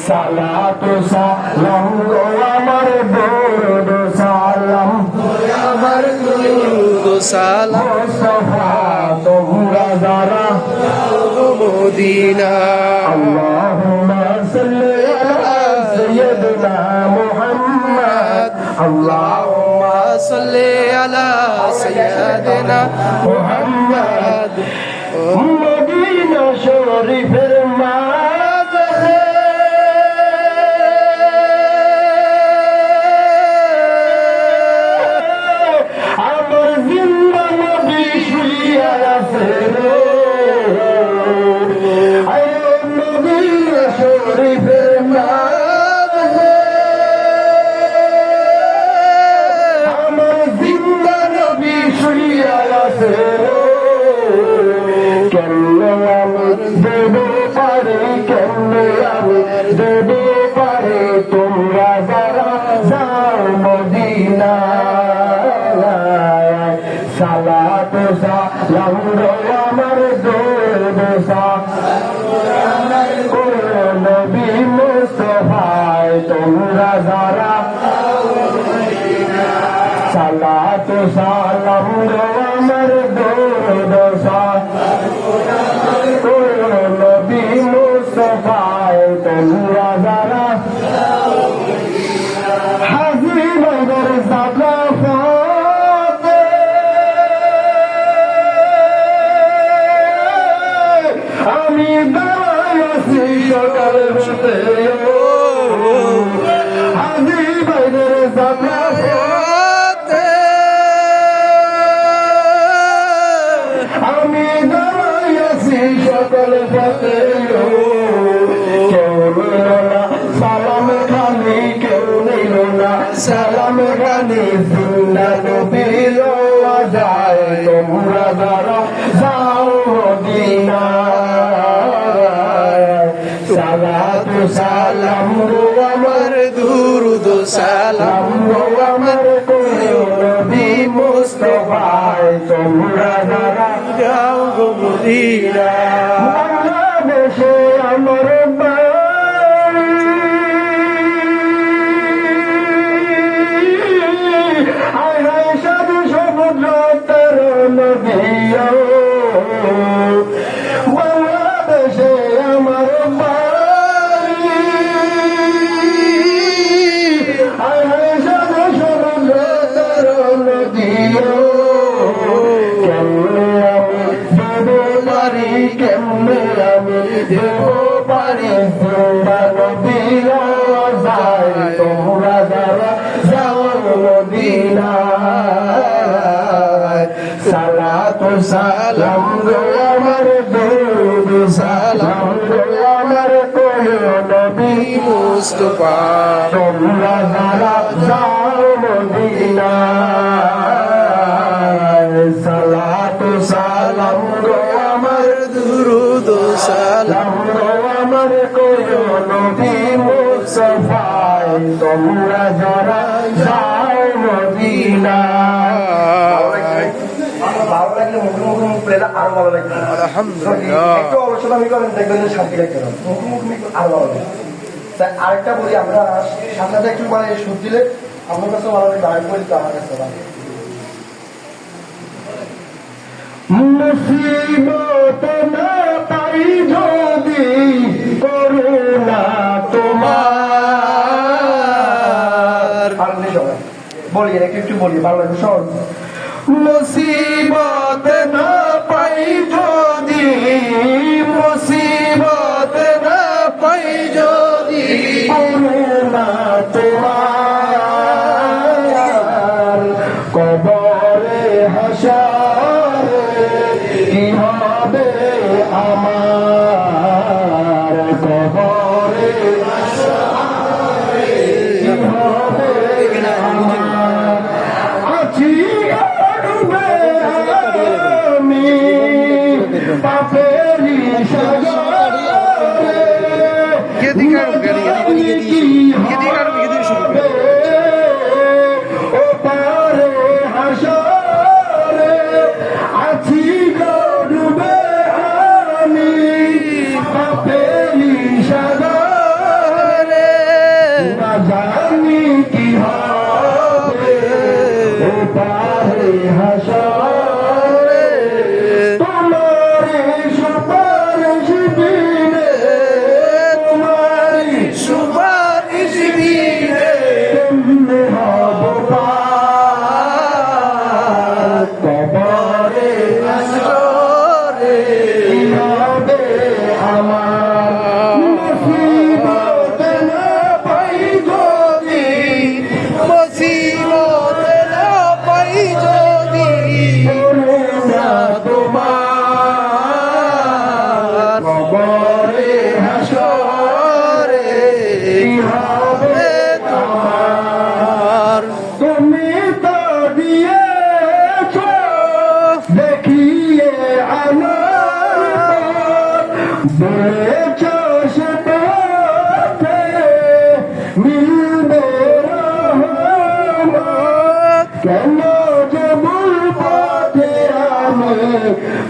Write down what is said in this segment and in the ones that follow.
সালাতু সালাম গো আমার দরুদ সালাম আমার দুরূদ সালাম মুস্তাফা তোমরা যারা মদিনা আল্লাহুম্মা সাল্লি আলা সাইয়্যিদিনা মুহাম্মদ আল্লাহুম্মা সাল্লি আলা সাইয়্যিদিনা মুহাম্মদ মদিনা শরীফের মাঝে আমার জিন্দা নবী শুইয়া আছে রে আয় মদিনা শরীফের মাঝে আমার জিন্দা নবী শুইয়া আছে রে কেমনে আমি দেব পারি কেমনে আমি দেব পারি তোমরা যারা যাও মদিনায় সালাতু সালাম গো আমার দরুদ সালাম ও নবী মুস্তাফায় তোমরা যারা সালাতু সালাম গো আমার দরুদ সালাম নবী মুস্তাফায় তোমরা যারা হাজী বাইদের সাকাফাতে আমি দাঁড়াই আছি সকাল হতে হাজী বাইদের সাকাফাতে আমি দাঁড়াই আছি সকাল পথে কেউ নিল না সালাম খানি কেউ নিল না সালাম খানি জিন্দা নবী লওয়া যায় তোমরা যারা যাও মদিনায় সালাতু সালাম গো আমার দুরূদ সালাম গো আমার নবী মুস্তাফায় তোমরা যারা যাও গো মদিনা বাংলাদেশে আমার বাড়ি হায় হায় সাধু সমুদ্র তার নদী বাংলাদেশে আমার বাড়ি হায় হায় সাধু সমুদ্র তার নদী কেমনে আমি দেব পারি কেমনে আমি দেব পারি জিন্দা নবী যায় তোমরা যারা যাও মদিনায় সালাতু সালাম গো আমার দরুদ সালাম গো আমার নবী মুস্তাফা তোমরা যারা যাও মদিনায় সালাতু সালাম গো আমার দুরূদ সালাম আমার নবী মুস্তাফায় তোমরা যারা যাও মদিনায় ভালো লাগলে মুখে মুখে মুখ পেলে আরো ভালো লাগবে আলহামদুলিল্লাহ একটু অবশ্যই আমি করেন দেখবেন যে শান্তি লাগবে না মুখে মুখে আরো ভালো লাগবে তাই আরেকটা বলি আমরা সামনে একটু মানে সুদ দিলে আপনার কাছে ভালো লাগবে আরেক বলি তো আমার কাছে ভালো মুসিবত না পাই যদি করুণা তোমার বলি একটু বলি ভালো লাগবে সহজ মুসিবত না পাই যদি মুসিবত না পাই যদি করুণা তোমার কবরে হাসরে কি হবে আমার কবরে কি হবে আমার আছি ডুবে আমি পাপেরি সাগরে কি হবে ও পারে হাসরে আছি ডুবে আমি পাপেরি সাগরে হাসরে তোমারি সুপারিশ বিনে তোমারি সুপারিশ বিনে কেমনে হব পার কবরে হাসরে কি হবে আমার মুসিবত না পাই যদি মুসিবত না পাই যদি পড়ে না তোমার কবরে হাসরে কি হবে তোমার তুমি তো দিয়েছ দেখিয়ে আমার বলেছ সে পথে মিলবে রহমত কেন যে ভুল পথে আমি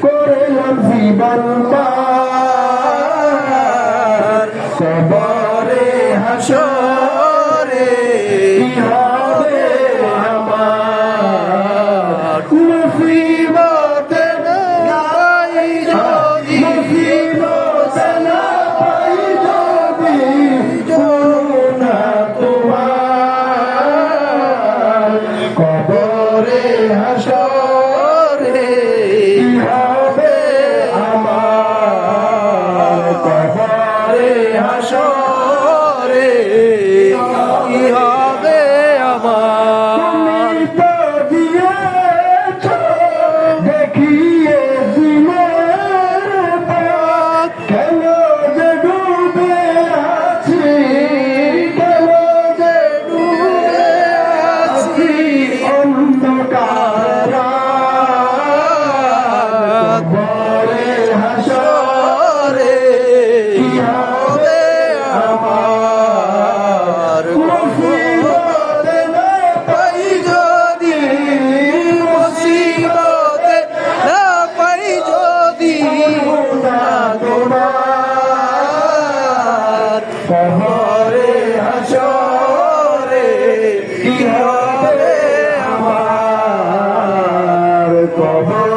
করলাম জীবন পার কবরে হাসরে কি হবে আমার মুসিবত না পাই যদি মুসিবত না পাই যদি করুণা তোমার কবরে হাসরে কি হবে আমার কবরে হাসরে কি হবে আমার তুমি তো দিয়েছ দেখিয়ে দিনের পথ কেন যে ডুবে আছি কেন যে ডুবে আছি অন্ধকার কবরে হাসরে কি হবে আমার মুসিবত না পাই যদি মুসিবত না পাই যদি না তোমার কবরে হাসরে কি হবে আমার কবরে